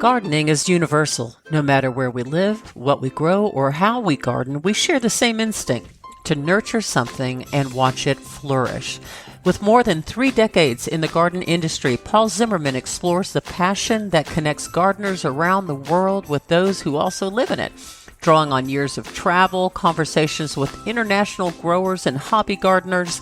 Gardening is universal. No matter where we live, what we grow, or how we garden, we share the same instinct to nurture something and watch it flourish. With more than 3 decades in the garden industry, Paul Zimmerman explores the passion that connects gardeners around the world with those who also live in it. Drawing on years of travel, conversations with international growers and hobby gardeners,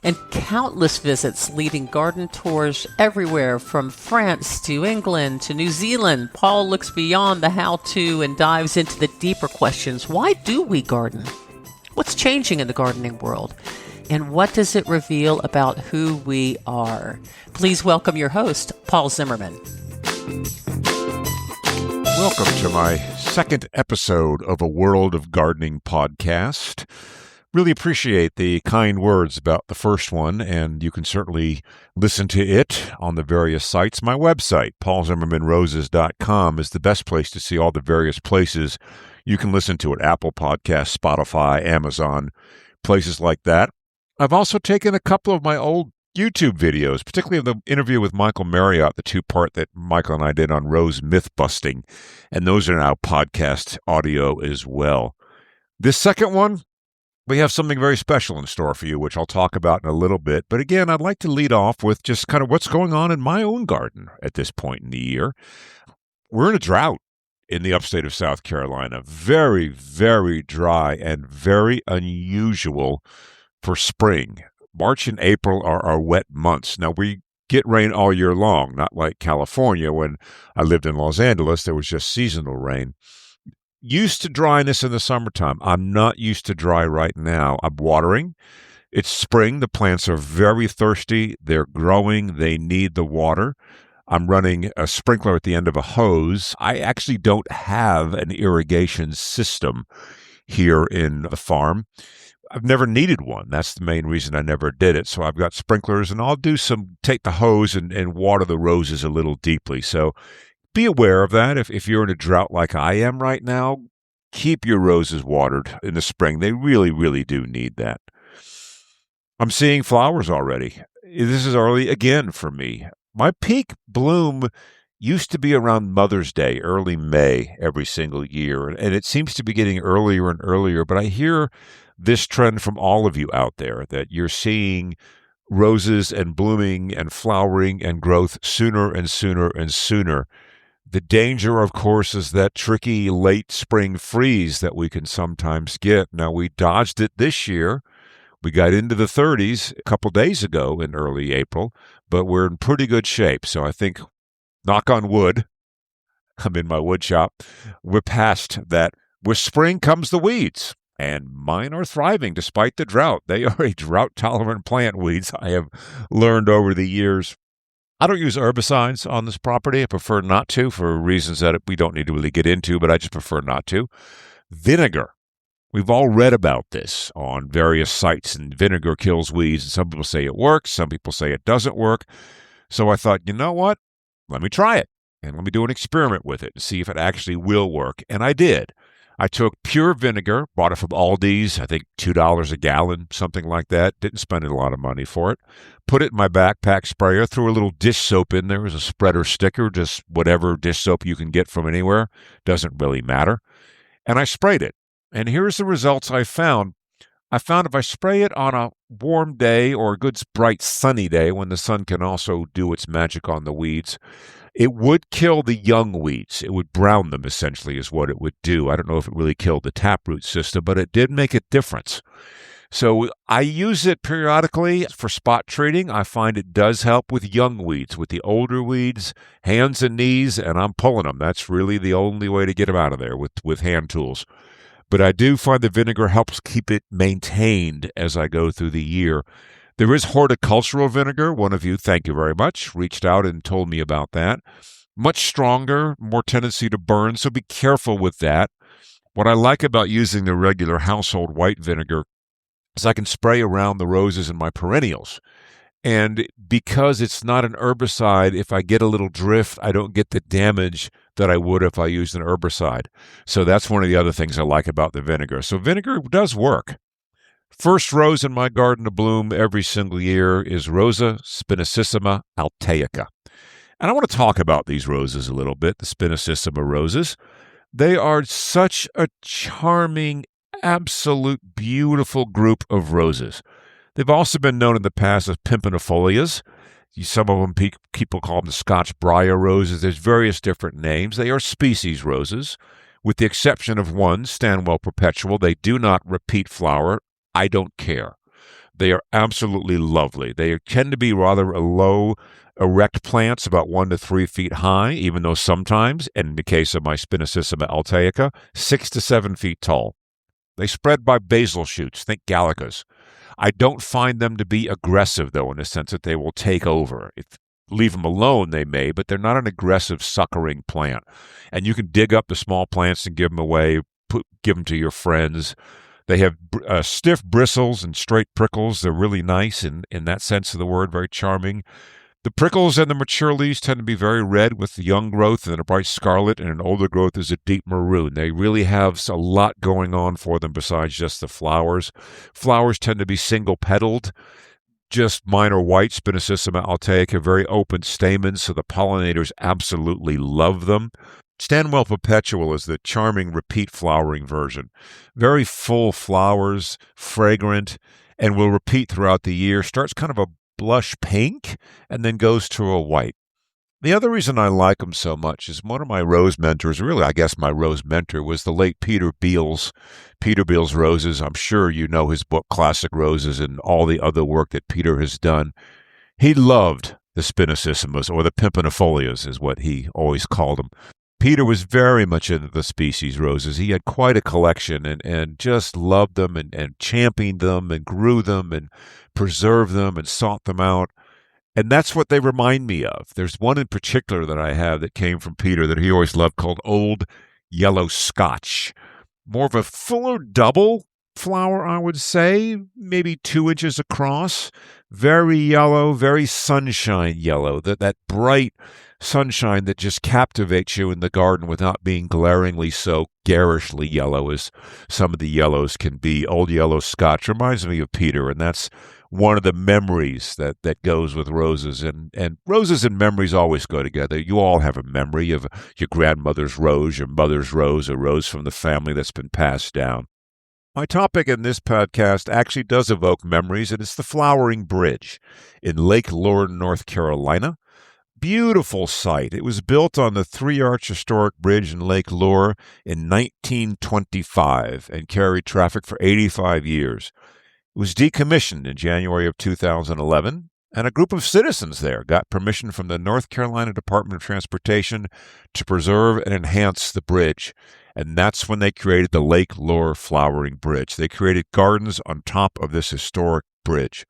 and countless visits leading garden tours everywhere from France to England to New Zealand, Paul looks beyond the how-to and dives into the deeper questions. Why do we garden? What's changing in the gardening world? And what does it reveal about who we are? Please welcome your host, Paul Zimmerman. Welcome to my second episode of A World of Gardening podcast. Really appreciate the kind words about the first one, and you can certainly listen to it on the various sites. My website, paulzimmermanroses.com, is the best place to see all the various places you can listen to it. Apple Podcasts, Spotify, Amazon, places like that. I've also taken a couple of my old YouTube videos, particularly the interview with Michael Marriott, the 2-part that Michael and I did on rose myth busting, and those are now podcast audio as well. This second one, we have something very special in store for you, which I'll talk about in a little bit. But again, I'd like to lead off with just kind of what's going on in my own garden at this point in the year. We're in a drought in the upstate of South Carolina. Very, very dry and very unusual for spring. March and April are our wet months. Now, we get rain all year long, not like California. When I lived in Los Angeles, there was just seasonal rain. Used to dryness in the summertime. I'm not used to dry right now. I'm watering. It's spring. The plants are very thirsty. They're growing. They need the water. I'm running a sprinkler at the end of a hose. I actually don't have an irrigation system here in the farm. I've never needed one. That's the main reason I never did it. So I've got sprinklers, and I'll take the hose and water the roses a little deeply. So be aware of that. If you're in a drought like I am right now, keep your roses watered in the spring. They really, really do need that. I'm seeing flowers already. This is early again for me. My peak bloom used to be around Mother's Day, early May, every single year. And it seems to be getting earlier and earlier. But I hear this trend from all of you out there that you're seeing roses and blooming and flowering and growth sooner and sooner and sooner. The danger, of course, is that tricky late spring freeze that we can sometimes get. Now, we dodged it this year. We got into the 30s a couple days ago in early April, but we're in pretty good shape. So I think, knock on wood, I'm in my wood shop, we're past that. With spring comes the weeds, and mine are thriving despite the drought. They are a drought-tolerant plant, weeds, I have learned over the years. I don't use herbicides on this property. I prefer not to for reasons that we don't need to really get into, but I just prefer not to. Vinegar. We've all read about this on various sites, and vinegar kills weeds. And some people say it works. Some people say it doesn't work. So I thought, you know what? Let me try it, and let me do an experiment with it and see if it actually will work. And I did. I took pure vinegar, bought it from Aldi's, I think $2 a gallon, something like that. Didn't spend a lot of money for it. Put it in my backpack sprayer, threw a little dish soap in there as a spreader sticker, just whatever dish soap you can get from anywhere. Doesn't really matter. And I sprayed it. And here's the results I found. I found if I spray it on a warm day or a good bright sunny day when the sun can also do its magic on the weeds, it would kill the young weeds. It would brown them, essentially, is what it would do. I don't know if it really killed the taproot system, but it did make a difference. So I use it periodically for spot treating. I find it does help with young weeds. With the older weeds, hands and knees, and I'm pulling them. That's really the only way to get them out of there with hand tools. But I do find the vinegar helps keep it maintained as I go through the year. There is horticultural vinegar. One of you, thank you very much, reached out and told me about that. Much stronger, more tendency to burn, so be careful with that. What I like about using the regular household white vinegar is I can spray around the roses and my perennials. And because it's not an herbicide, if I get a little drift, I don't get the damage that I would if I used an herbicide. So that's one of the other things I like about the vinegar. So vinegar does work. First rose in my garden to bloom every single year is Rosa spinosissima altaica. And I want to talk about these roses a little bit, the spinosissima roses. They are such a charming, absolute beautiful group of roses. They've also been known in the past as pimpinifolias. Some of them, people call them the Scotch briar roses. There's various different names. They are species roses, with the exception of one, Stanwell perpetual. They do not repeat flower. I don't care. They are absolutely lovely. They tend to be rather low, erect plants, about 1 to 3 feet high, even though sometimes, and in the case of my Spinosissima altaica, 6 to 7 feet tall. They spread by basal shoots, think gallicas. I don't find them to be aggressive, though, in the sense that they will take over. If leave them alone, they may, but they're not an aggressive suckering plant. And you can dig up the small plants and give them away, give them to your friends. They have stiff bristles and straight prickles. They're really nice in that sense of the word, very charming. The prickles and the mature leaves tend to be very red with the young growth, and a bright scarlet, and an older growth is a deep maroon. They really have a lot going on for them besides just the flowers. Flowers tend to be single-petaled. Just minor white, Spinosissima altaica, very open stamens, so the pollinators absolutely love them. Stanwell perpetual is the charming repeat flowering version. Very full flowers, fragrant, and will repeat throughout the year. Starts kind of a blush pink and then goes to a white. The other reason I like them so much is one of my rose mentors, really I guess my rose mentor, was the late Peter Beals. Peter Beals Roses. I'm sure you know his book Classic Roses and all the other work that Peter has done. He loved the Spinosissimas, or the pimpinifolias is what he always called them. Peter was very much into the species roses. He had quite a collection and just loved them and championed them and grew them and preserved them and sought them out. And that's what they remind me of. There's one in particular that I have that came from Peter that he always loved called Old Yellow Scotch. More of a fuller double flower, I would say, maybe 2 inches across. Very yellow, very sunshine yellow, that bright sunshine that just captivates you in the garden without being glaringly so garishly yellow as some of the yellows can be. Old Yellow Scotch reminds me of Peter, and that's one of the memories that goes with roses. And roses and memories always go together. You all have a memory of your grandmother's rose, your mother's rose, a rose from the family that's been passed down. My topic in this podcast actually does evoke memories, and it's the Flowering Bridge in Lake Lure, North Carolina. Beautiful site. It was built on the Three-Arch Historic Bridge in Lake Lure in 1925 and carried traffic for 85 years. It was decommissioned in January of 2011, and a group of citizens there got permission from the North Carolina Department of Transportation to preserve and enhance the bridge. And that's when they created the Lake Lure Flowering Bridge. They created gardens on top of this historic bridge.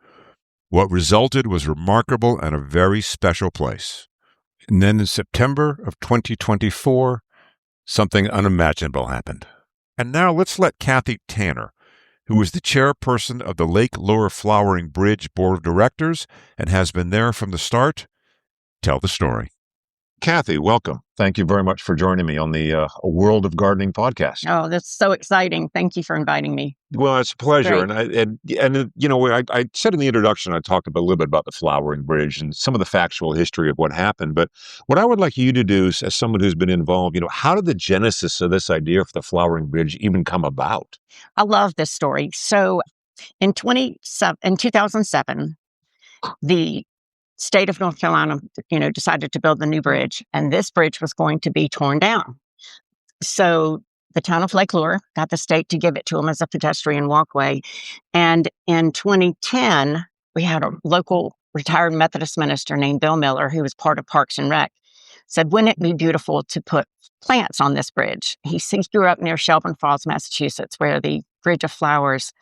What resulted was remarkable and a very special place. And then in September of 2024, something unimaginable happened. And now let's let Kathy Tanner, who is the chairperson of the Lake Lure Flowering Bridge Board of Directors and has been there from the start, tell the story. Kathy, welcome. Thank you very much for joining me on the A World of Gardening podcast. Oh, that's so exciting. Thank you for inviting me. Well, it's a pleasure. Great. And you know, I said in the introduction, I talked a little bit about the Flowering Bridge and some of the factual history of what happened. But what I would like you to do as someone who's been involved, how did the genesis of this idea for the Flowering Bridge even come about? I love this story. So in 2007, the state of North Carolina, decided to build the new bridge, and this bridge was going to be torn down. So the town of Lake Lure got the state to give it to them as a pedestrian walkway. And in 2010, we had a local retired Methodist minister named Bill Miller, who was part of Parks and Rec, said, wouldn't it be beautiful to put plants on this bridge? He grew up near Shelburne Falls, Massachusetts, where the Bridge of Flowers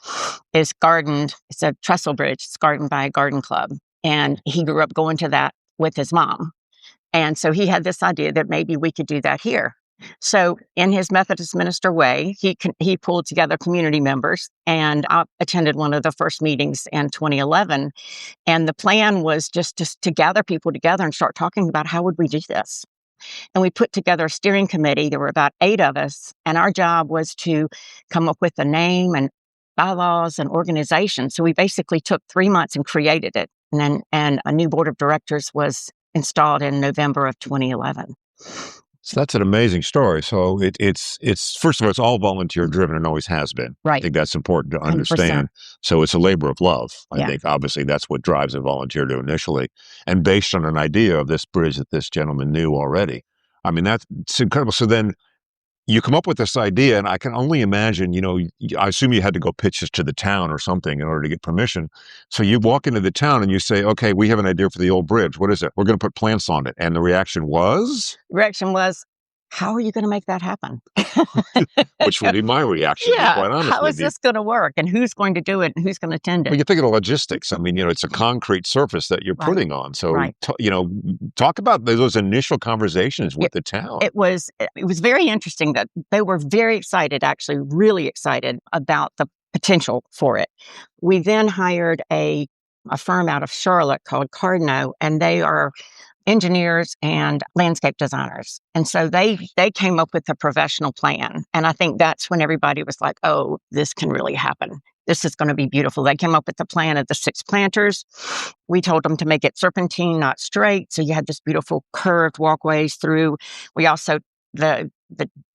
is gardened. It's a trestle bridge. It's gardened by a garden club. And he grew up going to that with his mom. And so he had this idea that maybe we could do that here. So in his Methodist minister way, he pulled together community members, and I attended one of the first meetings in 2011. And the plan was just to gather people together and start talking about how would we do this. And we put together a steering committee. There were about 8 of us, and our job was to come up with a name and bylaws and organization. So we basically took 3 months and created it. And a new board of directors was installed in November of 2011. So that's an amazing story. So it's first of all, it's all volunteer driven and always has been. I Right. think that's important to 100%. understand. So it's a labor of love. I Yeah. think obviously that's what drives a volunteer to initially, and based on an idea of this bridge that this gentleman knew already. I mean, it's incredible. So then you come up with this idea, and I can only imagine, I assume you had to go pitch this to the town or something in order to get permission. So you walk into the town and you say, okay, we have an idea for the old bridge. What is it? We're going to put plants on it. And the reaction was? Reaction was, how are you going to make that happen? Which would be my reaction, to be quite honest how with is you. this going to work? And who's going to do it? And who's going to attend Well, it? you think of the logistics. I mean, it's a concrete surface that you're Right. putting on. So, Right. talk about those initial conversations with the town. It was very interesting that they were very excited, actually really excited about the potential for it. We then hired a firm out of Charlotte called Cardno, and they are engineers and landscape designers. And so they came up with a professional plan. And I think that's when everybody was like, oh, this can really happen. This is going to be beautiful. They came up with the plan of the 6 planters. We told them to make it serpentine, not straight. So you had this beautiful curved walkways through. We also, the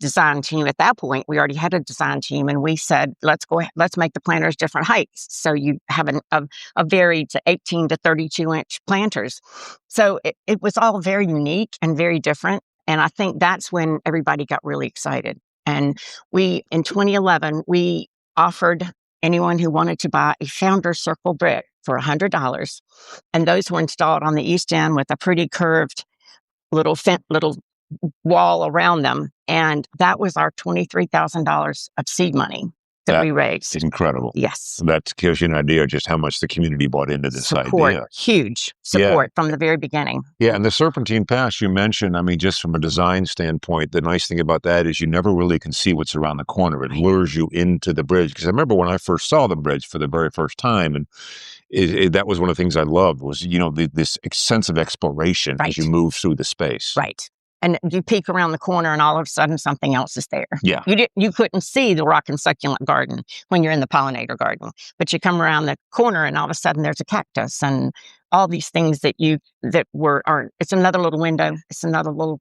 design team at that point, we already had a design team, and we said, let's make the planters different heights. So you have a varied to 18 to 32 inch planters. So it was all very unique and very different. And I think that's when everybody got really excited. And in 2011, we offered anyone who wanted to buy a Founder Circle brick for $100. And those were installed on the east end with a pretty curved little wall around them. And that was our $23,000 of seed money that we raised. It's incredible. Yes. That gives you an idea of just how much the community bought into this Support, idea. huge support from the very beginning. Yeah, and the Serpentine Pass you mentioned, I mean, just from a design standpoint, the nice thing about that is you never really can see what's around the corner. It lures you into the bridge. Because I remember when I first saw the bridge for the very first time, and that was one of the things I loved was, this sense of exploration as you move through the space. Right. And you peek around the corner and all of a sudden something else is there. Yeah. You couldn't see the rock and succulent garden when you're in the pollinator garden, but you come around the corner and all of a sudden there's a cactus and all these things it's another little window. It's another little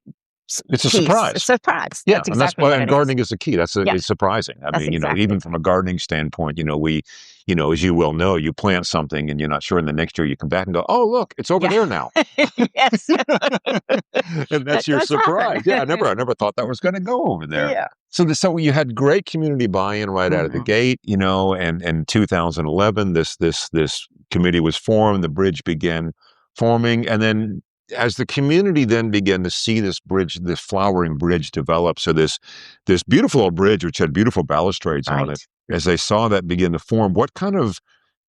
It's a piece. surprise. It's a surprise. Yeah, That's and exactly what it is. gardening is the key. It's surprising. I mean, exactly even from a gardening standpoint, we, as you well know, you plant something and you're not sure, and the next year you come back and go, oh, look, it's over there now. Yes. And that's your does surprise. happen. Yeah, I never thought that was going to go over there. Yeah. So you had great community buy-in right out of the gate, and in 2011, this committee was formed, the bridge began forming, and then as the community then began to see this bridge, this flowering bridge develop, so this beautiful old bridge, which had beautiful balustrades on it, as they saw that begin to form, what kind of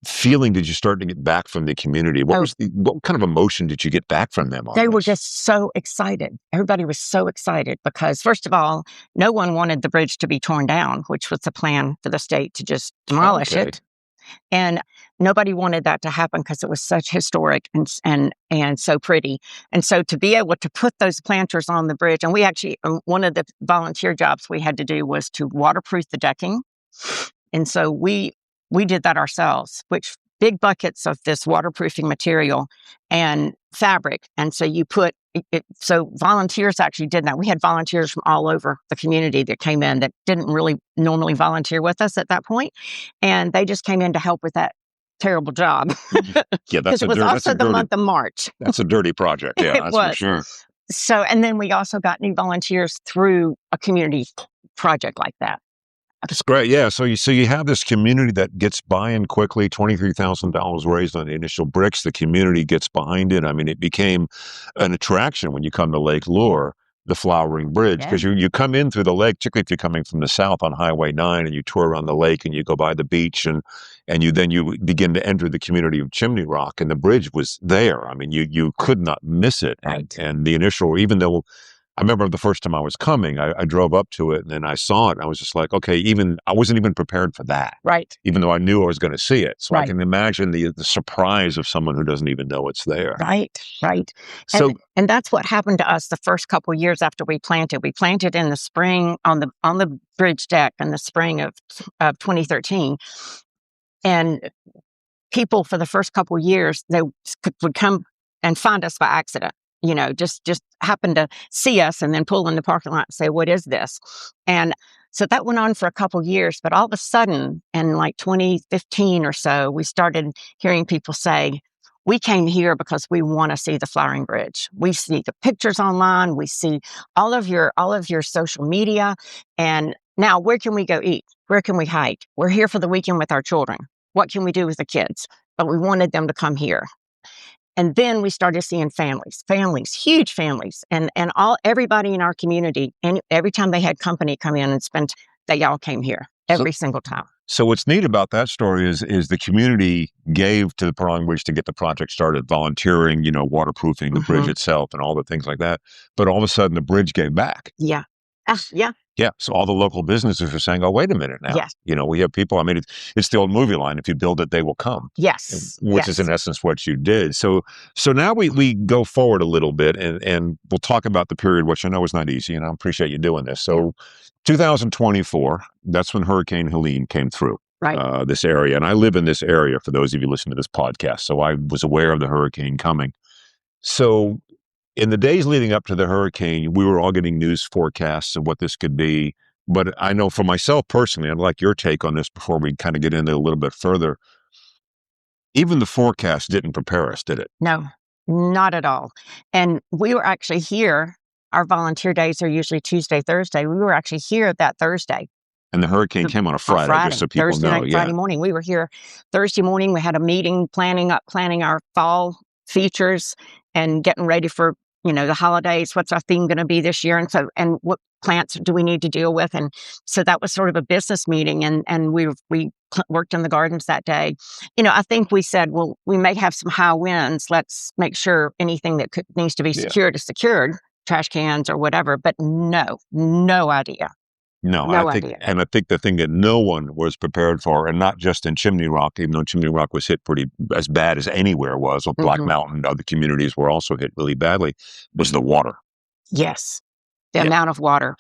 feeling did you start to get back from the community? What kind of emotion did you get back from them? They were just so excited. Everybody was so excited because, first of all, no one wanted the bridge to be torn down, which was the plan for the state to just demolish it. And nobody wanted that to happen because it was such historic and so pretty. And so to be able to put those planters on the bridge, and we actually, one of the volunteer jobs we had to do was to waterproof the decking. And so we did that ourselves, which big buckets of this waterproofing material and fabric. And so you put it, so volunteers actually did that. We had volunteers from all over the community that came in that didn't really normally volunteer with us at that point. And they just came in to help with that terrible job. Yeah, because it was also the month of March. That's a dirty project. Yeah, that's for sure. So, and then we also got new volunteers through a community project like that. That's great. Yeah. So you have this community that gets buy-in quickly, $23,000 raised on the initial bricks. The community gets behind it. I mean, it became an attraction when you come to Lake Lure, the flowering bridge, because you come in through the lake, particularly if you're coming from the south on Highway 9 and you tour around the lake and you go by the beach and you begin to enter the community of Chimney Rock, and the bridge was there. I mean, you could not miss it. Right. And the initial, even though I remember the first time I was coming, I drove up to it and then I saw it and I was just like, okay, I wasn't even prepared for that. Right. Even though I knew I was going to see it. So I Right. can imagine the surprise of someone who doesn't even know it's there. Right. Right. So And that's what happened to us the first couple of years after we planted. We planted in the spring on the bridge deck in the spring of 2013. And people for the first couple of years, they would come and find us by accident, just happen to see us and then pull in the parking lot and say, what is this? And so that went on for a couple of years, but all of a sudden in like 2015 or so, we started hearing people say, we came here because we want to see the Flowering Bridge. We see the pictures online. We see all of your social media. And now where can we go eat? Where can we hike? We're here for the weekend with our children. What can we do with the kids? But we wanted them to come here. And then we started seeing families, huge families, and everybody in our community. And every time they had company come in and spend, they all came here every single time. So what's neat about that story is the community gave to the Flowering Bridge to get the project started, volunteering, waterproofing the bridge itself and all the things like that. But all of a sudden the bridge gave back. Yeah. Yeah. Yeah. So all the local businesses are saying, oh, wait a minute now. Yes. We have people, it's the old movie line, if you build it, they will come. Yes. Which is in essence what you did. So now we go forward a little bit and we'll talk about the period, which I know is not easy, and I appreciate you doing this. So 2024, that's when Hurricane Helene came through this area. And I live in this area, for those of you listening to this podcast. So I was aware of the hurricane coming. So in the days leading up to the hurricane, we were all getting news forecasts of what this could be. But I know for myself personally, I'd like your take on this before we kind of get into it a little bit further. Even the forecast didn't prepare us, did it? No, not at all. And we were actually here. Our volunteer days are usually Tuesday, Thursday. We were actually here that Thursday. And the hurricane came on a Friday, just so people Thursday know. night, Friday morning. We were here Thursday morning. We had a meeting planning our fall features and getting ready for the holidays. What's our theme going to be this year? And what plants do we need to deal with? And so that was sort of a business meeting. And we worked in the gardens that day. I think we said, well, we may have some high winds. Let's make sure anything that needs to be secured is secured, trash cans or whatever. But no idea. No idea. And I think the thing that no one was prepared for, and not just in Chimney Rock, even though Chimney Rock was hit pretty as bad as anywhere was, or Black Mountain, other communities were also hit really badly, was the water. Yes, the amount of water.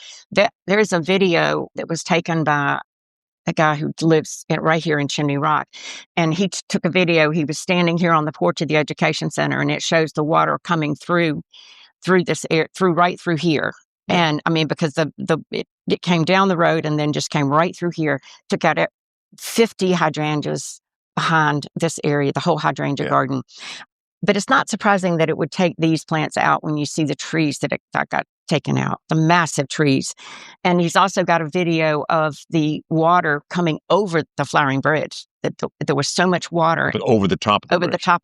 There's a video that was taken by a guy who lives right here in Chimney Rock, and he took a video. He was standing here on the porch of the education center, and it shows the water coming through this air, right through here. And because it came down the road and then just came right through here, took out 50 hydrangeas behind this area, the whole hydrangea garden. But it's not surprising that it would take these plants out when you see the trees that got taken out, the massive trees. And he's also got a video of the water coming over the Flowering Bridge. There was so much water. But over the top of the bridge. The top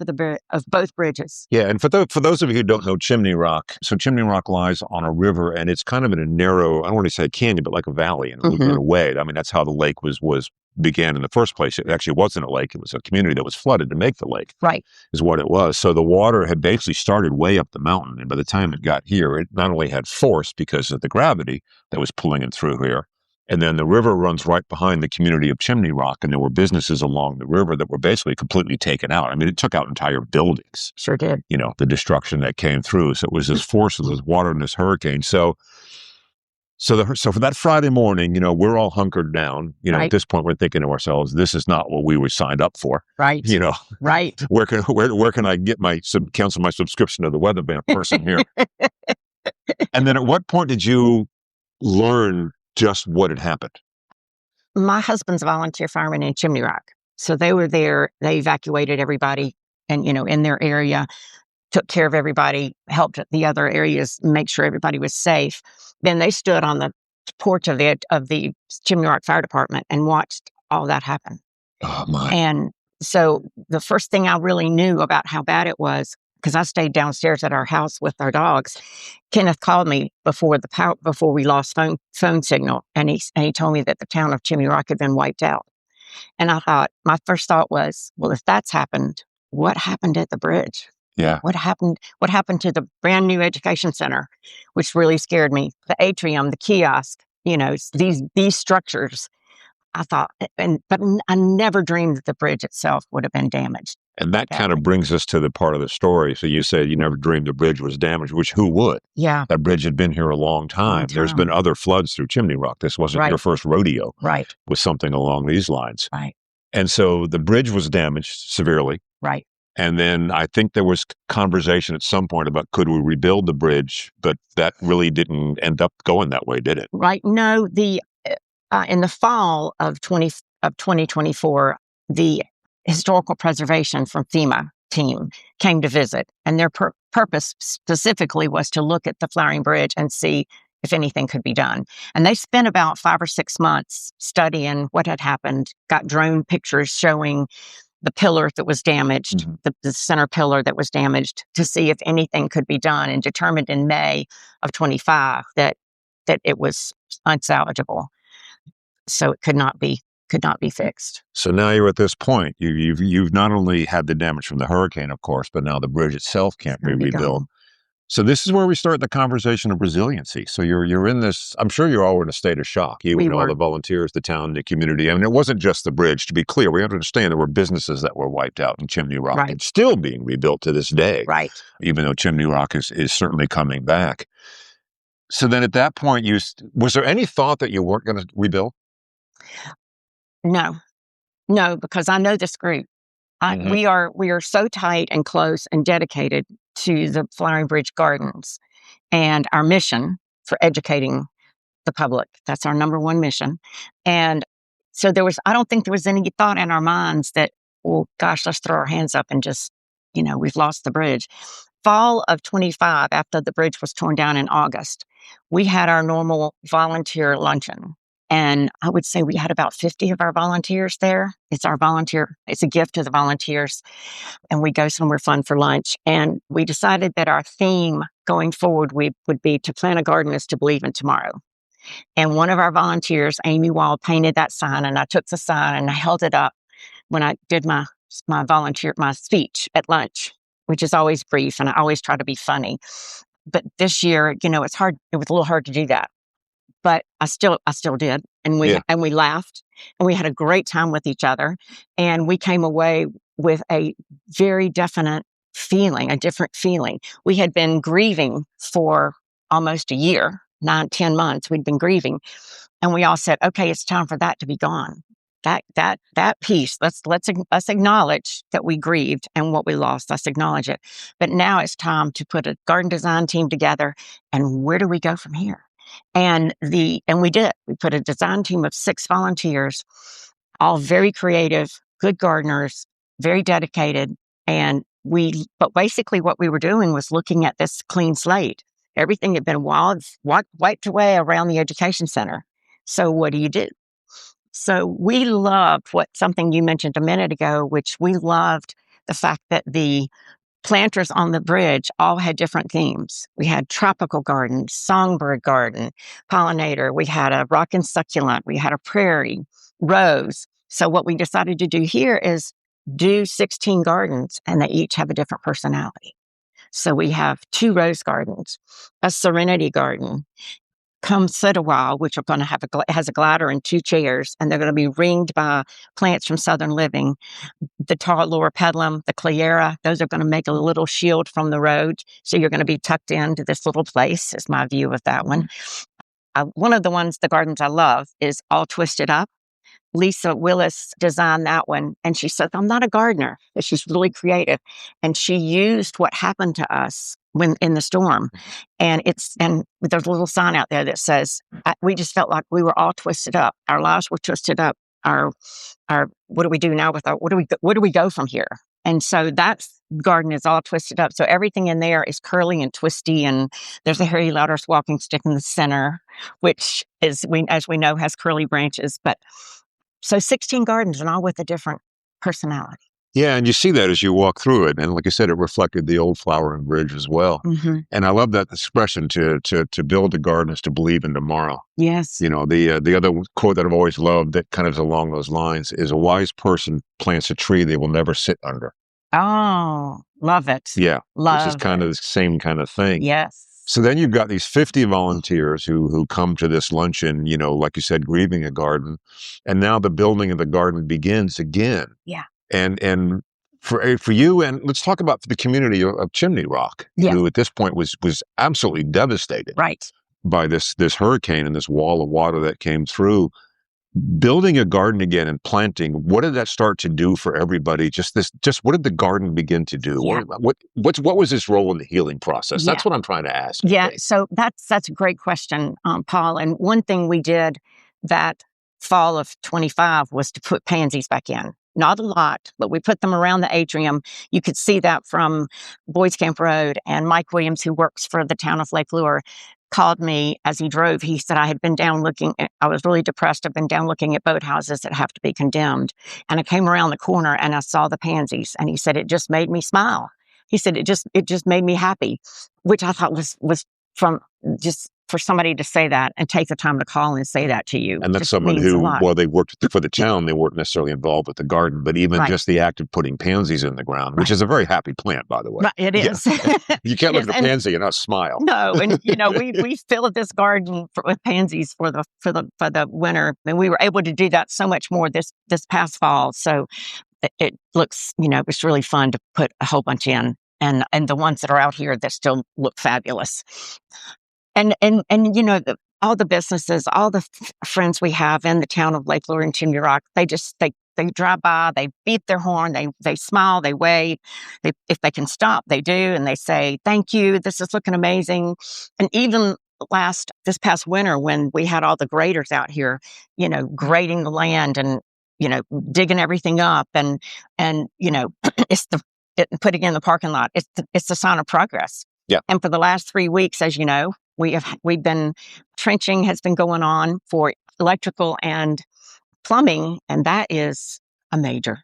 of both bridges. Yeah, and for those of you who don't know Chimney Rock, so Chimney Rock lies on a river, and it's kind of in a narrow, I don't want to say a canyon, but like a valley in a way. That's how the lake began in the first place. It actually wasn't a lake. It was a community that was flooded to make the lake. Right. Is what it was. So the water had basically started way up the mountain. And by the time it got here, it not only had force because of the gravity that was pulling it through here, and then the river runs right behind the community of Chimney Rock. And there were businesses along the river that were basically completely taken out. It took out entire buildings. Sure did. The destruction that came through. So it was this force of this water and this hurricane. So for that Friday morning, we're all hunkered down. At this point, we're thinking to ourselves, this is not what we were signed up for. Right. Right. Where can I get cancel my subscription to the weatherman person here? And then at what point did you learn just what had happened? My husband's a volunteer fireman in Chimney Rock. So they were there. They evacuated everybody and, in their area, took care of everybody, helped the other areas make sure everybody was safe. Then they stood on the porch of the Chimney Rock Fire Department and watched all that happen. Oh, my. And so the first thing I really knew about how bad it was, because I stayed downstairs at our house with our dogs, Kenneth called me before we lost phone signal, and he told me that the town of Chimney Rock had been wiped out. And my first thought was, well, if that's happened, what happened at the bridge? Yeah. What happened to the brand new education center, which really scared me? The atrium, the kiosk, these structures. I thought, but I never dreamed that the bridge itself would have been damaged. And that kind of brings us to the part of the story. So you said you never dreamed the bridge was damaged, which who would? Yeah. That bridge had been here a long time. There's been other floods through Chimney Rock. This wasn't your first rodeo. Right. With something along these lines. Right. And so the bridge was damaged severely. Right. And then I think there was conversation at some point about could we rebuild the bridge, but that really didn't end up going that way, did it? Right. No, in the fall of 2024, the historical preservation from FEMA team came to visit, and their purpose specifically was to look at the Flowering Bridge and see if anything could be done. And they spent about 5 or 6 months studying what had happened, got drone pictures showing the pillar that was damaged, the center pillar that was damaged, to see if anything could be done, and determined in May of 25 that it was unsalvageable. So it could not be fixed. So now you're at this point. You've not only had the damage from the hurricane, of course, but now the bridge itself can't be rebuilt. So this is where we start the conversation of resiliency. So you're in this, I'm sure you're all in a state of shock. You and all the volunteers, the town, the community. I mean, it wasn't just the bridge, to be clear. We have to understand there were businesses that were wiped out in Chimney Rock. Right. It's still being rebuilt to this day. Right. Even though Chimney Rock is certainly coming back. So then at that point, was there any thought that you weren't going to rebuild? No, because I know this group. We are so tight and close and dedicated to the Flowering Bridge Gardens and our mission for educating the public. That's our number one mission. And so I don't think there was any thought in our minds that, well, gosh, let's throw our hands up and just, we've lost the bridge. Fall of 25, after the bridge was torn down in August, we had our normal volunteer luncheon. And I would say we had about 50 of our volunteers there. It's a gift to the volunteers. And we go somewhere fun for lunch. And we decided that our theme going forward would be to plant a garden is to believe in tomorrow. And one of our volunteers, Amy Wall, painted that sign. And I took the sign and I held it up when I did my speech at lunch, which is always brief. And I always try to be funny. But this year, it's hard. It was a little hard to do that. But I still did. And we laughed and we had a great time with each other. And we came away with a very definite feeling, a different feeling. We had been grieving for almost a year, 9-10 months. We'd been grieving. And we all said, okay, it's time for that to be gone. That piece, let's acknowledge that we grieved and what we lost. Let's acknowledge it. But now it's time to put a garden design team together. And where do we go from here? And we did. We put a design team of 6 volunteers, all very creative, good gardeners, very dedicated. But basically what we were doing was looking at this clean slate. Everything had been wiped away around the education center. So what do you do? So we loved something you mentioned a minute ago, which we loved the fact that the planters on the bridge all had different themes. We had tropical garden, songbird garden, pollinator. We had a rockin' succulent. We had a prairie, rose. So what we decided to do here is do 16 gardens, and they each have a different personality. So we have 2 rose gardens, a serenity garden, Come Sit a While, which are going to have has a glider and 2 chairs, and they're going to be ringed by plants from Southern Living. The tall loropetalum, the Cleyera, those are going to make a little shield from the road. So you're going to be tucked into this little place, is my view of that one. One of the gardens I love is All Twisted Up. Lisa Willis designed that one. And she said, I'm not a gardener, but she's really creative. And she used what happened to us when in the storm. And there's a little sign out there that says, we just felt like we were all twisted up. Our lives were twisted up. Our what do we do now with where do we go from here? And so that garden is all twisted up. So everything in there is curly and twisty. And there's a Harry Lauder's walking stick in the center, which as we know, has curly branches. But so 16 gardens and all with a different personality. Yeah, and you see that as you walk through it. And like I said, it reflected the old Flowering Bridge as well. Mm-hmm. And I love that expression to build a garden is to believe in tomorrow. Yes. The other quote that I've always loved that kind of is along those lines is a wise person plants a tree they will never sit under. Oh, love it. Yeah. Love which is kind of the same kind of thing. Yes. So then you've got these 50 volunteers who come to this luncheon, like you said, grieving a garden. And now the building of the garden begins again. Yeah. And for you, and let's talk about the community of Chimney Rock, who at this point was absolutely devastated right. by this hurricane and this wall of water that came through. building a garden again and planting, what did that start to do for everybody? Just what did the garden begin to do? Yeah. What was its role in the healing process? Yeah. That's what I'm trying to ask. Yeah, so that's a great question, Paul. And one thing we did that fall of 25 was to put pansies back in. Not a lot, but we put them around the atrium. You could see that from Boys Camp Road. And Mike Williams, who works for the town of Lake Lure, called me as he drove. He said, I had been down looking, I was really depressed. I've been down looking at boathouses that have to be condemned. And I came around the corner and I saw the pansies. And he said, it just made me smile. He said, it just made me happy, which I thought was from just for somebody to say that and take the time to call and say that to you. And that's just someone means a who, lot. well, they worked for the town. They weren't necessarily involved with the garden, but even Right. just the act of putting pansies in the ground, which Right. is a very happy plant, by the way. Right, it Yeah. is. You can't look Yes, at a pansy and not smile. No, and we filled this garden with pansies for the winter, and we were able to do that so much more this past fall. So it looks, it's really fun to put a whole bunch in, and the ones that are out here that still look fabulous. And all the businesses, all the friends we have in the town of Lake Lure and Chimney Rock, they drive by, they beat their horn, they smile, they wave. If they can stop, they do, and they say, thank you, this is looking amazing. And even this past winter, when we had all the graders out here, grading the land and, digging everything up and it's putting in the parking lot. It's the sign of progress. Yeah. And for the last 3 weeks, as you know, we've been trenching has been going on for electrical and plumbing, and that is a major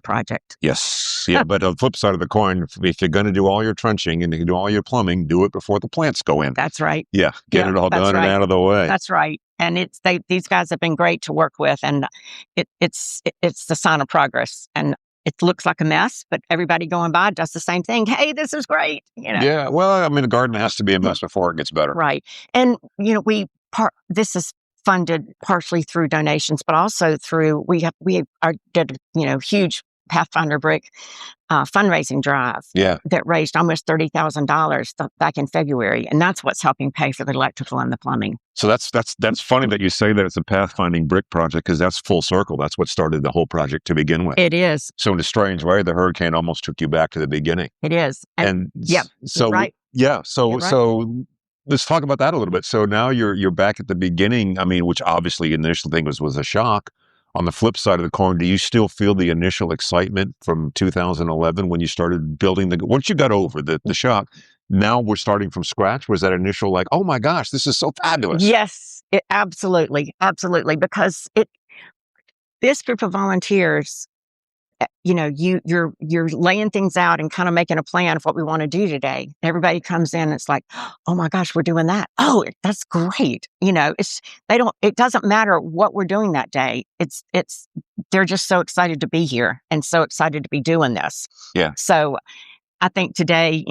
project. Yes. Yeah. But on the flip side of the coin, if you're going to do all your trenching and you do all your plumbing, do it before the plants go in. That's right. Yeah. Get Yeah, it all that's done right. and out of the way. That's right. And these guys have been great to work with, and it's the sign of progress. And it looks like a mess, but everybody going by does the same thing. Hey, this is great. Yeah. Well, I mean, a garden has to be a mess before it gets better. Right. And, this is funded partially through donations, but also through, did huge Pathfinder Brick fundraising drive. Yeah. That raised almost $30,000 back in February. And that's what's helping pay for the electrical and the plumbing. So that's funny that you say that it's a pathfinding brick project, because that's full circle. That's what started the whole project to begin with. It is. So in a strange way, the hurricane almost took you back to the beginning. It is. And yeah. So right. yeah. So You're right. so let's talk about that a little bit. So now you're back at the beginning. I mean, which obviously the initial thing was a shock. On the flip side of the coin, do you still feel the initial excitement from 2011 when you started building once you got over the shock? Now we're starting from scratch. Was that initial like, oh my gosh, this is so fabulous? Yes, absolutely, because this group of volunteers, you're laying things out and kind of making a plan of what we want to do today. Everybody comes in, it's like, oh my gosh, we're doing that. Oh, that's great. It doesn't matter what we're doing that day. They're just so excited to be here and so excited to be doing this. Yeah. So I think today,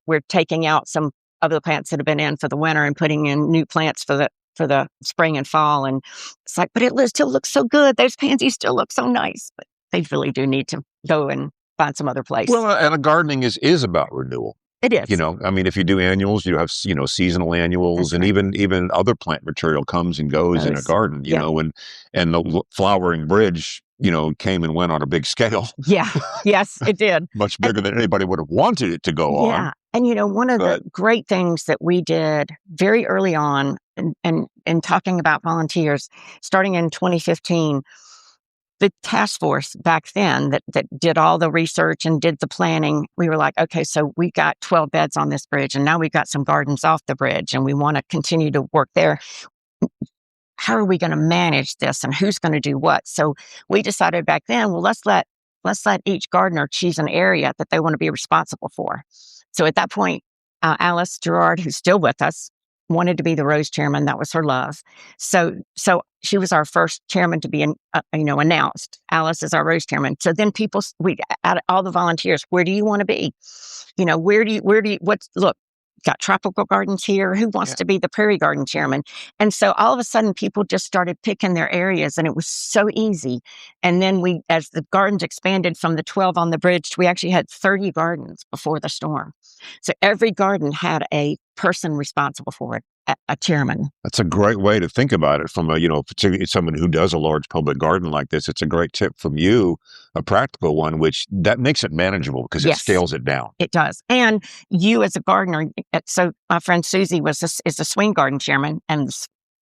we're taking out some of the plants that have been in for the winter and putting in new plants for the spring and fall. And it's like, but it still looks so good. Those pansies still look so nice, but they really do need to go and find some other place. Well, and gardening is about renewal. It is. I mean, if you do annuals, you have, seasonal annuals. That's and right. even other plant material comes and goes in a garden, and the flowering bridge, came and went on a big scale, Yeah. Yes, it did. much bigger than anybody would have wanted it to go Yeah. on. And one of the great things that we did very early on and talking about volunteers, starting in 2015, the task force back then that did all the research and did the planning, we were like, okay, so we got 12 beds on this bridge, and now we've got some gardens off the bridge, and we want to continue to work there. How are we going to manage this, and who's going to do what? So we decided back then, well, let's let each gardener choose an area that they want to be responsible for. So at that point, Alice Gerard, who's still with us, wanted to be the Rose chairman. That was her love. So she was our first chairman to be, announced. Alice is our Rose chairman. So then all the volunteers, where do you want to be? Look, got tropical gardens here. Who wants to be the prairie garden chairman? And so all of a sudden people just started picking their areas, and it was so easy. And then as the gardens expanded from the 12 on the bridge, we actually had 30 gardens before the storm. So every garden had a person responsible for it. a chairman. That's a great way to think about it from a, particularly someone who does a large public garden like this. It's a great tip from you, a practical one, which that makes it manageable because it Yes. scales it down. It does. And you as a gardener, so my friend Susie is a swing garden chairman. And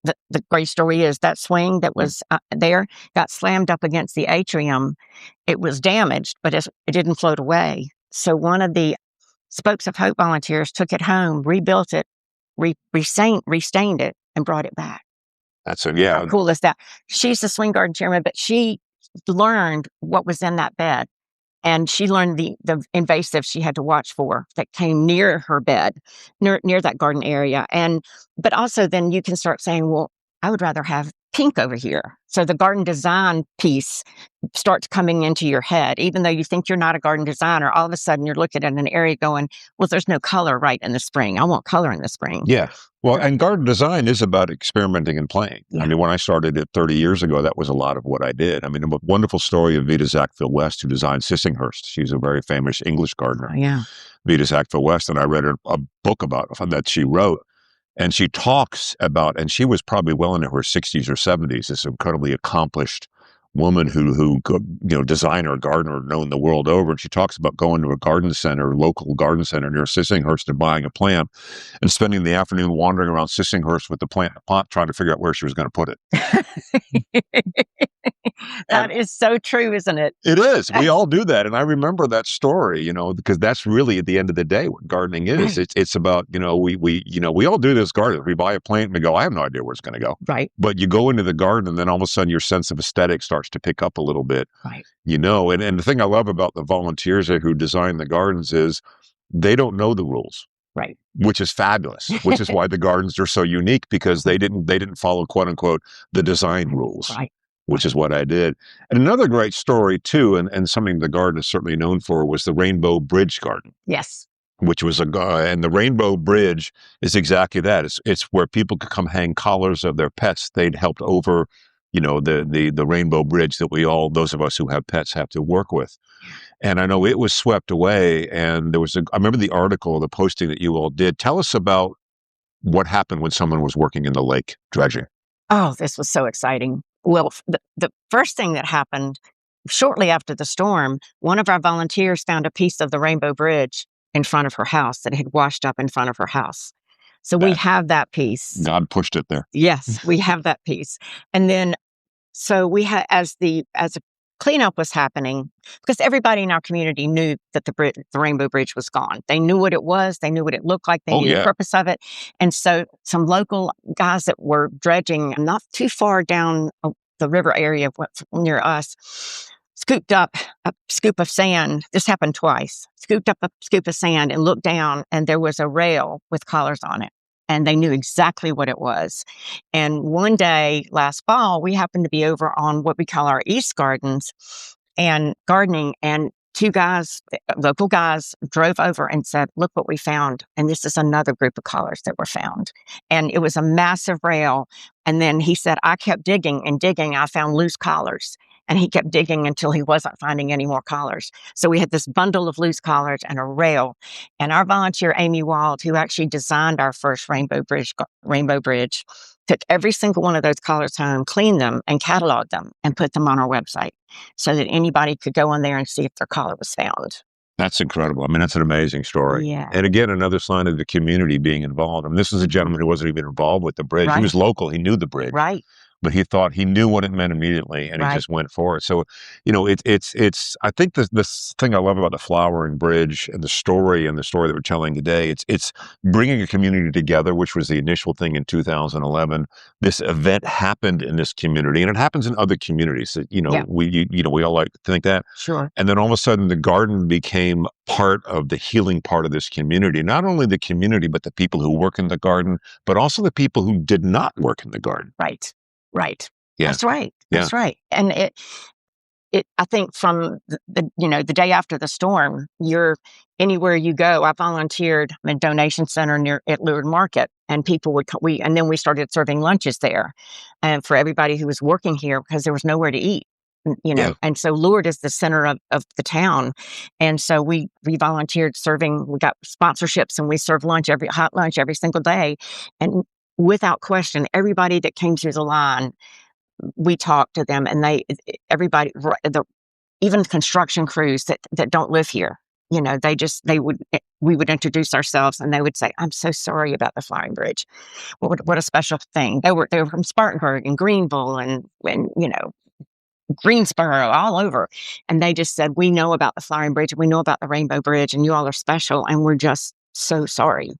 the great story is that swing that was there got slammed up against the atrium. It was damaged, but it didn't float away. So one of the Spokes of Hope volunteers took it home, rebuilt it, restained it, and brought it back. That's How cool is that? She's the swing garden chairman, but she learned what was in that bed. And she learned the invasives she had to watch for that came near her bed, near that garden area. But also then you can start saying, well, I would rather have pink over here. So the garden design piece starts coming into your head. Even though you think you're not a garden designer, all of a sudden you're looking at an area going, well, there's no color right in the spring. I want color in the spring. Yeah. Well, and garden design is about experimenting and playing. Yeah. I mean, when I started it 30 years ago, that was a lot of what I did. I mean, a wonderful story of Vita Sackville West, who designed Sissinghurst. She's a very famous English gardener. Oh, yeah. Vita Sackville West, and I read a book about that she wrote. And she talks about, and she was probably well into her 60s or 70s, this incredibly accomplished woman who designer, gardener, known the world over. And she talks about going to a garden center, local garden center near Sissinghurst and buying a plant and spending the afternoon wandering around Sissinghurst with the plant in a pot, trying to figure out where she was going to put it. That is so true, isn't it? It is. We all do that. And I remember that story, because that's really at the end of the day what gardening is. Right. It's about, we all do this garden. We buy a plant and we go, I have no idea where it's going to go. Right. But you go into the garden and then all of a sudden your sense of aesthetic starts to pick up a little bit. Right. And the thing I love about the volunteers who design the gardens is they don't know the rules. Right. Which is fabulous, which is why the gardens are so unique, because they didn't follow, quote unquote, the design rules. Right. Which is what I did. And another great story too, and something the garden is certainly known for, was the Rainbow Bridge Garden. Yes. Which was and the Rainbow Bridge is exactly that. It's where people could come hang collars of their pets they'd helped over, the Rainbow Bridge that those of us who have pets have to work with. And I know it was swept away, and I remember the article, the posting that you all did. Tell us about what happened when someone was working in the lake dredging. Oh, this was so exciting. Well, the first thing that happened shortly after the storm, one of our volunteers found a piece of the Rainbow Bridge in front of her house that had washed up in front of her house. So we have that piece. God pushed it there. Yes, we have that piece. And then, so we had, as a cleanup was happening, because everybody in our community knew that the Rainbow Bridge was gone. They knew what it was. They knew what it looked like. They knew the purpose of it. And so some local guys that were dredging not too far down the river area near us scooped up a scoop of sand. This happened twice. Scooped up a scoop of sand and looked down, and there was a rail with collars on it. And they knew exactly what it was. And one day last fall, we happened to be over on what we call our East Gardens and gardening. And two guys, local guys, drove over and said, look what we found. And this is another group of collars that were found. And it was a massive rail. And then he said, I kept digging and digging. I found loose collars. And he kept digging until he wasn't finding any more collars. So we had this bundle of loose collars and a rail. And our volunteer, Amy Wald, who actually designed our first Rainbow Bridge, took every single one of those collars home, cleaned them, and cataloged them, and put them on our website so that anybody could go on there and see if their collar was found. That's incredible. I mean, that's an amazing story. Yeah. And again, another sign of the community being involved. I mean, this is a gentleman who wasn't even involved with the bridge. Right. He was local. He knew the bridge. Right. But he thought he knew what it meant immediately, and he just went for it. So, it's. I think this thing I love about the Flowering Bridge and the story that we're telling today. It's bringing a community together, which was the initial thing in 2011. This event happened in this community, and it happens in other communities. We all like to think that. Sure. And then all of a sudden, the garden became part of the healing part of this community. Not only the community, but the people who work in the garden, but also the people who did not work in the garden. Right. Right. Yeah. That's right. Yeah. That's right. And I think from the day after the storm, anywhere you go. I volunteered in a donation center at Lourdes Market, and people would and then we started serving lunches there, and for everybody who was working here, because there was nowhere to eat. Yeah. And so Lourdes is the center of the town. And so we volunteered serving, we got sponsorships, and we served hot lunch every single day. And without question, everybody that came through the line, we talked to them, and everybody, even construction crews that don't live here, we would introduce ourselves, and they would say, "I'm so sorry about the Flowering Bridge. What a special thing." They were from Spartanburg and Greenville and Greensboro, all over. And they just said, "We know about the Flowering Bridge. We know about the Rainbow Bridge, and you all are special. And we're just so sorry."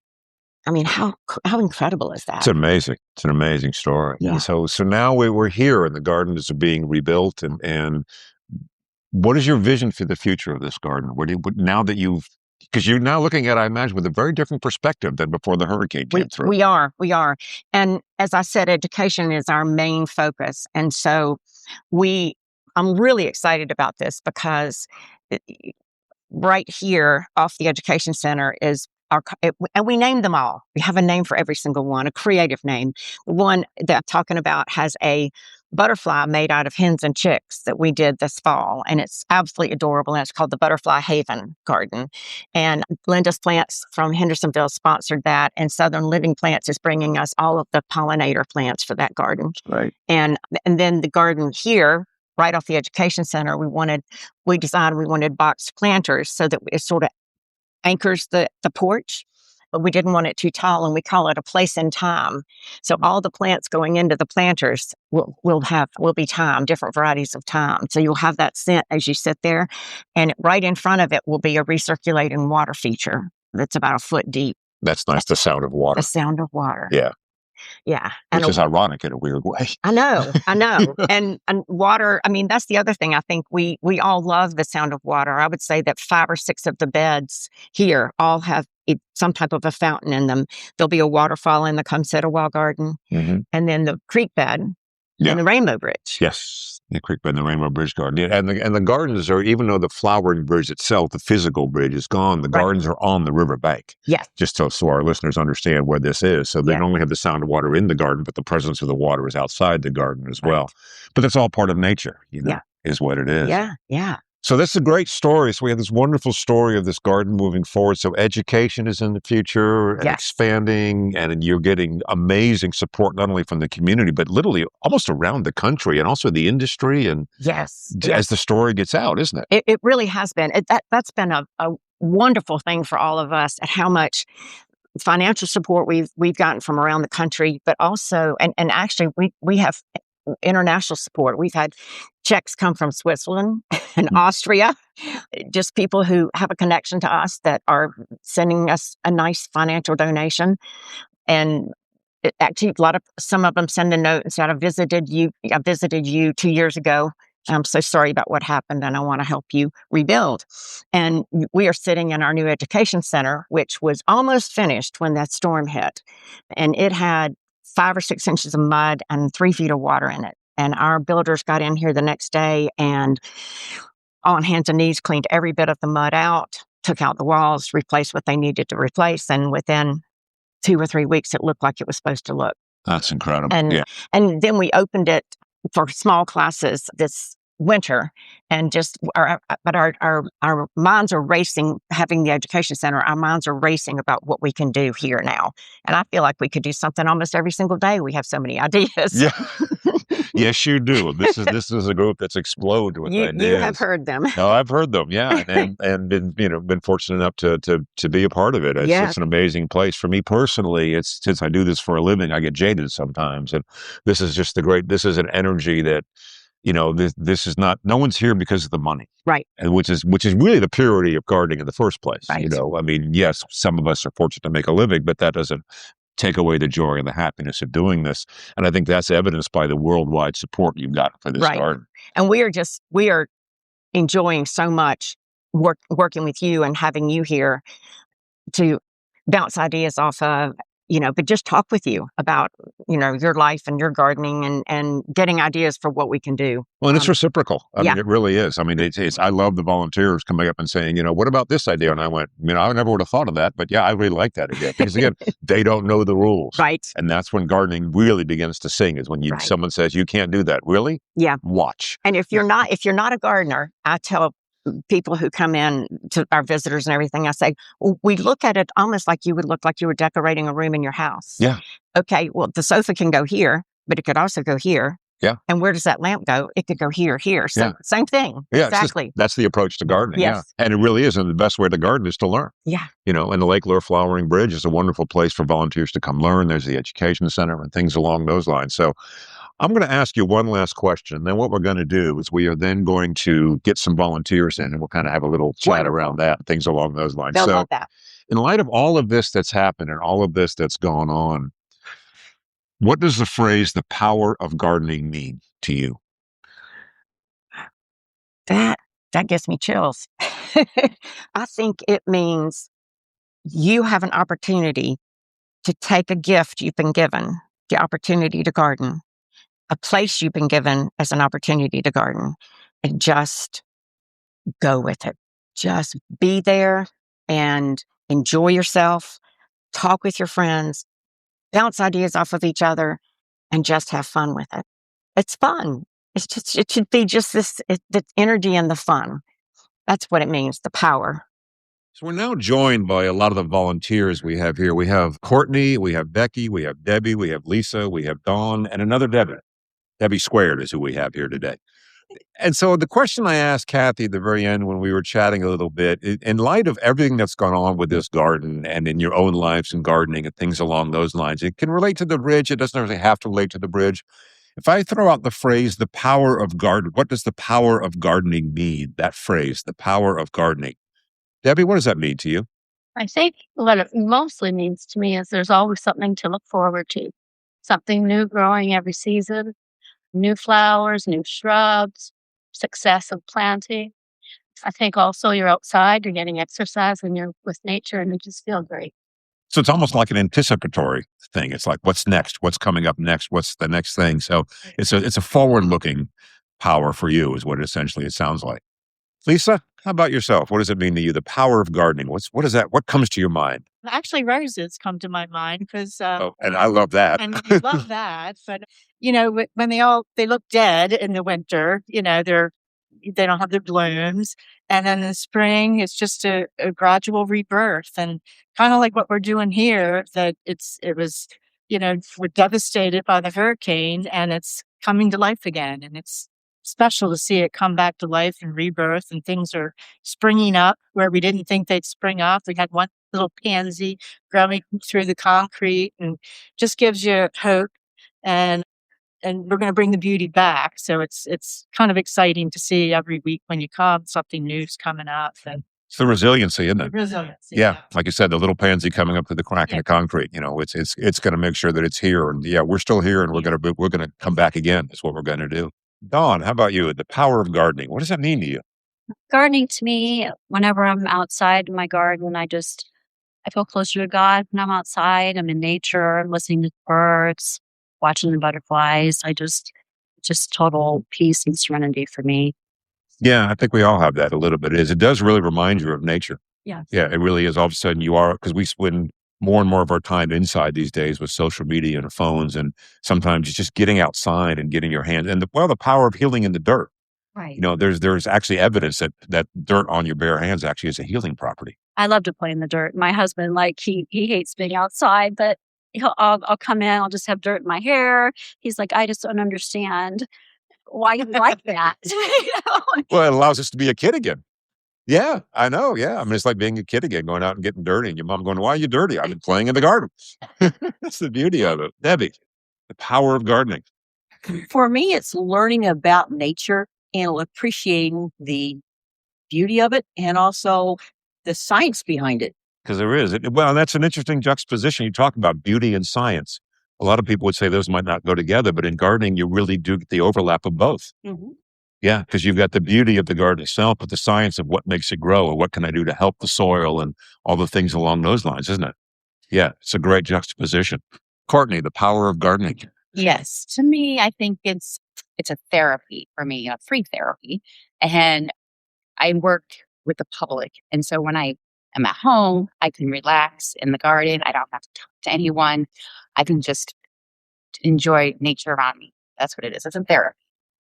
I mean, how incredible is that? It's amazing. It's an amazing story. Yeah. And so now we're here, and the gardens are being rebuilt. And what is your vision for the future of this garden? Now that because you're now looking at, I imagine, with a very different perspective than before the hurricane came through. We are. And as I said, education is our main focus. And so I'm really excited about this because right here off the Education Center is and we named them all. We have a name for every single one, a creative name. The one that I'm talking about has a butterfly made out of hens and chicks that we did this fall, and it's absolutely adorable, and it's called the Butterfly Haven Garden. And Linda's Plants from Hendersonville sponsored that, and Southern Living Plants is bringing us all of the pollinator plants for that garden. Right. And then the garden here, right off the Education Center, we wanted boxed planters so that it sort of anchors the porch, but we didn't want it too tall, and we call it a place in time. So all the plants going into the planters will be thyme, different varieties of thyme. So you'll have that scent as you sit there, and right in front of it will be a recirculating water feature that's about a foot deep. That's nice. The sound of water. The sound of water. Yeah. Yeah. Which is ironic in a weird way. I know. And water, I mean, that's the other thing. I think we all love the sound of water. I would say that 5 or 6 of the beds here all have some type of a fountain in them. There'll be a waterfall in the Comsetaway Garden, and then the creek bed and the Rainbow Bridge. Yes, the creek bed and the Rainbow Bridge Garden. Yeah, and the gardens are, even though the Flowering Bridge itself, the physical bridge is gone, the gardens are on the riverbank. Yes. Just so our listeners understand where this is. So they don't only have the sound of water in the garden, but the presence of the water is outside the garden as well. But that's all part of nature, is what it is. Yeah. So that's a great story. So we have this wonderful story of this garden moving forward. So education is in the future and expanding, and you're getting amazing support, not only from the community, but literally almost around the country, and also the industry. And as the story gets out, isn't it? It really has been. That's been a wonderful thing for all of us, at how much financial support we've gotten from around the country, but also, and actually we have international support. We've had checks come from Switzerland and Austria, just people who have a connection to us that are sending us a nice financial donation. And actually, some of them send a note and said, I visited you 2 years ago. I'm so sorry about what happened, and I want to help you rebuild. And we are sitting in our new education center, which was almost finished when that storm hit. And it had 5 or 6 inches of mud and 3 feet of water in it. And our builders got in here the next day and on hands and knees cleaned every bit of the mud out, took out the walls, replaced what they needed to replace. And within 2 or 3 weeks, it looked like it was supposed to look. That's incredible. And then we opened it for small classes this winter, and our minds are racing. Having the education center, our minds are racing about what we can do here now. And I feel like we could do something almost every single day. We have so many ideas. Yeah. Yes, you do. This is a group that's exploded with ideas. You have heard them. No, I've heard them. Yeah, and been fortunate enough to be a part of it. It's an amazing place for me personally. It's, since I do this for a living, I get jaded sometimes, and this is just this is an energy that, this is not, no one's here because of the money. Right. And which is really the purity of gardening in the first place. Right. I mean, yes, some of us are fortunate to make a living, but that doesn't take away the joy and the happiness of doing this. And I think that's evidenced by the worldwide support you've got for this garden. And we are enjoying so much working with you and having you here to bounce ideas off of, but just talk with you about, your life and your gardening and getting ideas for what we can do. Well, and it's reciprocal. I mean, it really is. I mean, I love the volunteers coming up and saying, what about this idea? And I went, I never would have thought of that, but I really like that idea. Because again, they don't know the rules. Right. And that's when gardening really begins to sing, is when someone says, you can't do that. Really? Yeah. Watch. And if you're not a gardener, I tell people who come in to our visitors and everything, I say, well, we look at it almost like you would look like you were decorating a room in your house. Yeah. Okay, well, the sofa can go here, but it could also go here. Yeah. And where does that lamp go? It could go here, here. So Yeah. same thing. Yeah, Exactly. that's the approach to gardening. Yeah. Yes. And it really is. And the best way to garden is to learn. Yeah. And the Lake Lure Flowering Bridge is a wonderful place for volunteers to come learn. There's the education center and things along those lines. So I'm going to ask you one last question. Then what we're going to do is we are then going to get some volunteers in and we'll kind of have a little chat Wonderful. around that, things along those lines. They'll So love that. in light of all of this that's happened and all of this that's gone on, what does the phrase "the power of gardening" mean to you? That gives me chills. I think it means you have an opportunity to take a gift you've been given, the opportunity to garden, a place you've been given as an opportunity to garden, and just go with it. Just be there and enjoy yourself, talk with your friends, bounce ideas off of each other, and just have fun with it. It's fun. It should be just the energy and the fun. That's what it means, the power. So we're now joined by a lot of the volunteers we have here. We have Courtney, we have Becky, we have Debbie, we have Lisa, we have Dawn, and another Debbie. Debbie Squared is who we have here today. And so the question I asked Kathy at the very end when we were chatting a little bit, in light of everything that's gone on with this garden and in your own lives and gardening and things along those lines, it can relate to the bridge. It doesn't really have to relate to the bridge. If I throw out the phrase, the power of garden, what does the power of gardening mean? That phrase, the power of gardening. Debbie, what does that mean to you? I think what it mostly means to me is there's always something to look forward to, something new growing every season, new flowers, new shrubs, success of planting. I think also you're outside, you're getting exercise, and you're with nature, and you just feel great. So it's almost like an anticipatory thing. It's like, what's next? What's coming up next? What's the next thing? So it's a forward-looking power for you is what essentially it sounds like. Lisa, how about yourself? What does it mean to you? The power of gardening. What is that? What comes to your mind? Actually, roses come to my mind because, Oh, and I love that. and I love that. But when they look dead in the winter, they don't have their blooms, and then in the spring, it's just a gradual rebirth, and kind of like what we're doing here. That we're devastated by the hurricane, and it's coming to life again, and it's special to see it come back to life and rebirth, and things are springing up where we didn't think they'd spring up. We had one little pansy growing through the concrete, and just gives you hope. And we're going to bring the beauty back. So it's kind of exciting to see every week when you come, something new's coming up. And It's the resiliency, isn't it? resiliency. Yeah, like you said, the little pansy coming up through the crack in Yeah. the concrete. It's going to make sure that it's here, and yeah, we're still here, and we're going to come back again. That's what we're going to do. Dawn, how about you? The power of gardening. What does that mean to you? Gardening to me, whenever I'm outside in my garden, I feel closer to God when I'm outside. I'm in nature, I'm listening to birds, watching the butterflies. Just total peace and serenity for me. Yeah, I think we all have that a little bit. It does really remind you of nature. Yes. Yeah, it really is. All of a sudden, you are because we spend more and more of our time inside these days with social media and phones, and sometimes it's just getting outside and getting your hands and the power of healing in the dirt. Right. There's actually evidence that dirt on your bare hands actually is a healing property. I love to play in the dirt. My husband, he hates being outside, but I'll come in, I'll just have dirt in my hair. He's like, I just don't understand why you like that. Well, it allows us to be a kid again. Yeah, I know. Yeah, I mean, it's like being a kid again, going out and getting dirty, and your mom going, "Why are you dirty?" I've been playing in the garden. That's the beauty of it. Debbie, the power of gardening. For me, it's learning about nature and appreciating the beauty of it and also the science behind it. Because there is. Well, that's an interesting juxtaposition. You talk about beauty and science. A lot of people would say those might not go together, but in gardening, you really do get the overlap of both. Yeah, because you've got the beauty of the garden itself, but the science of what makes it grow or what can I do to help the soil and all the things along those lines, isn't it? Yeah, it's a great juxtaposition. Courtney, the power of gardening. Yes, to me, I think it's a therapy for me, a free therapy. And I work with the public. And so when I am at home, I can relax in the garden. I don't have to talk to anyone. I can just enjoy nature around me. That's what it is. It's a therapy.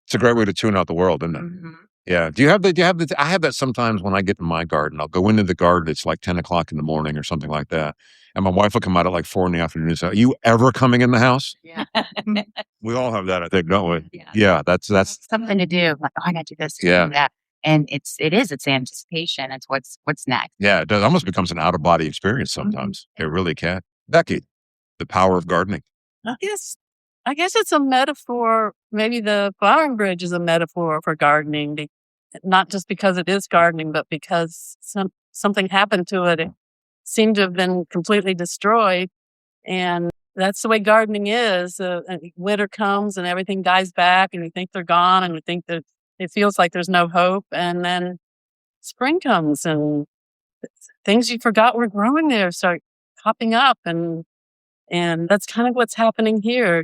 It's a great way to tune out the world, isn't it? Mhm. Yeah. Do you have the, I have that sometimes when I get in my garden. I'll go into the garden. It's like 10 o'clock in the morning or something like that. And my wife will come out at like 4 in the afternoon and say, "Are you ever coming in the house?" Yeah. We all have that, I think, don't we? Yeah. Yeah. That's, Something to do. Like, oh, I got to do this, Yeah. do that. And it's anticipation. It's what's next. yeah, it does. Almost becomes an out of body experience sometimes. It really can. Becky, the power of gardening. I guess it's a metaphor. Maybe the flowering bridge is a metaphor for gardening, not just because it is gardening, but because something happened to it. It seemed to have been completely destroyed. And that's the way gardening is. Winter comes and everything dies back, and we think they're gone, and we think that it feels like there's no hope. And then spring comes, and things you forgot were growing there start popping up. And that's kind of what's happening here.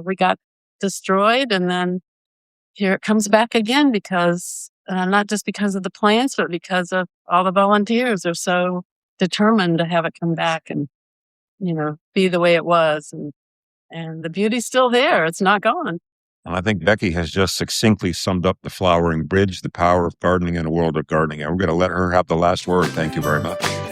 We got destroyed, and then here it comes back again because not just because of the plants, but because of all the volunteers are so determined to have it come back and, be the way it was. And the beauty's still there. It's not gone. And I think Becky has just succinctly summed up the flowering bridge, the power of gardening in a world of gardening. And we're going to let her have the last word. Thank you very much.